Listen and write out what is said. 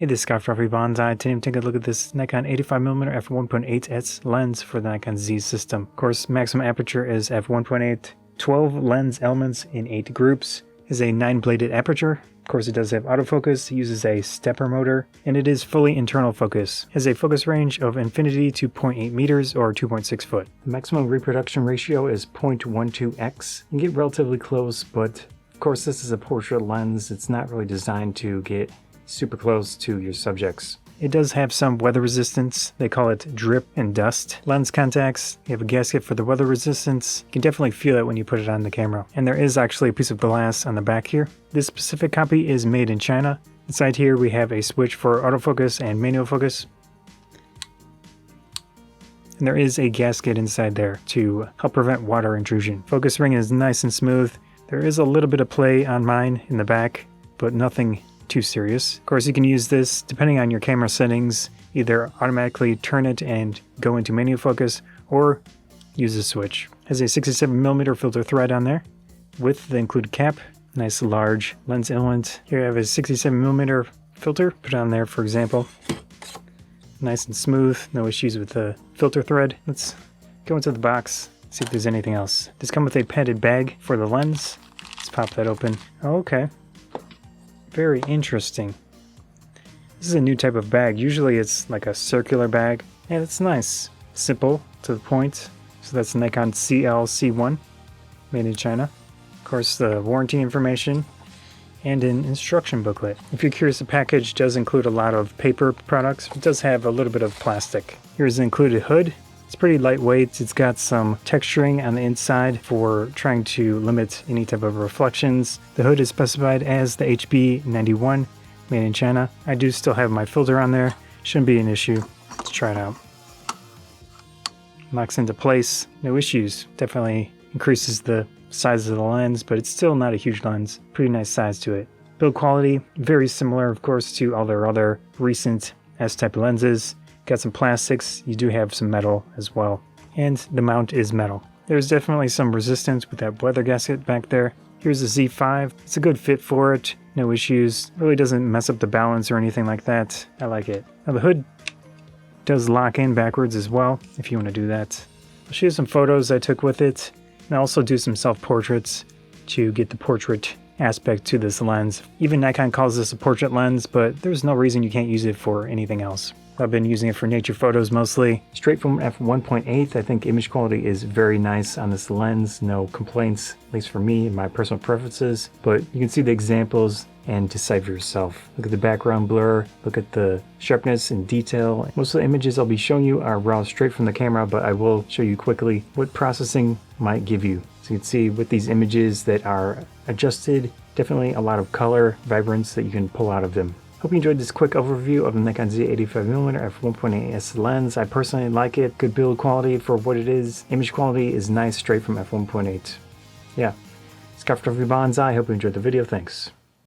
Hey, this is Scott from Bonsai. Today I'm taking a look at this Nikon 85mm f1.8s lens for the Nikon Z system. Of course, maximum aperture is f1.8, 12 lens elements in 8 groups. It is a 9-bladed aperture. Of course, it does have autofocus, it uses a stepper motor, and it is fully internal focus. It has a focus range of infinity to 0.8 meters or 2.6 foot. The maximum reproduction ratio is 0.12x. You can get relatively close, but of course this is a portrait lens. It's not really designed to get super close to your subjects. It does have some weather resistance. They call it drip and dust. Lens contacts, you have a gasket for the weather resistance. You can definitely feel it when you put it on the camera. And there is actually a piece of glass on the back here. This specific copy is made in China. Inside here we have a switch for autofocus and manual focus. And there is a gasket inside there to help prevent water intrusion. Focus ring is nice and smooth. There is a little bit of play on mine in the back, but nothing too serious. Of course, you can use this depending on your camera settings, either automatically turn it and go into manual focus or use a switch. It has a 67mm filter thread on there with the included cap. Nice large lens element. Here I have a 67mm filter put on there, for example. Nice and smooth, no issues with the filter thread. Let's go into the box, see if there's anything else. Does come with a padded bag for the lens. Let's pop that open. Oh, okay. Very interesting. This is a new type of bag. Usually it's like a circular bag, and it's nice. Simple, to the point. So that's Nikon CL-C1, made in China. Of course, the warranty information and an instruction booklet. If you're curious, the package does include a lot of paper products. It does have a little bit of plastic. Here's the included hood. It's pretty lightweight. It's got some texturing on the inside for trying to limit any type of reflections. The hood is specified as the HB91, made in China. I do still have my filter on there. Shouldn't be an issue. Let's try it out. Locks into place. No issues. Definitely increases the size of the lens, but it's still not a huge lens. Pretty nice size to it. Build quality, very similar, of course, to all their other recent S-type lenses. Got some plastics, you do have some metal as well, and the mount is metal. There's definitely some resistance with that weather gasket back there. Here's the Z5, it's a good fit for it, no issues, really doesn't mess up the balance or anything like that. I like it. Now the hood does lock in backwards as well, if you want to do that. I'll show you some photos I took with it, and I'll also do some self-portraits to get the portrait aspect to this lens. Even Nikon calls this a portrait lens, but there's no reason you can't use it for anything else. I've been using it for nature photos mostly. Straight from f1.8, I think image quality is very nice on this lens. No complaints, at least for me and my personal preferences. But you can see the examples and decipher yourself. Look at the background blur, look at the sharpness and detail. Most of the images I'll be showing you are raw straight from the camera, but I will show you quickly what processing might give you. So you can see with these images that are adjusted, definitely a lot of color, vibrance that you can pull out of them. Hope you enjoyed this quick overview of the Nikon Z 85mm f1.8s lens. I personally like it. Good build quality for what it is. Image quality is nice straight from f1.8. Yeah. Scott from Bonsai. I hope you enjoyed the video. Thanks.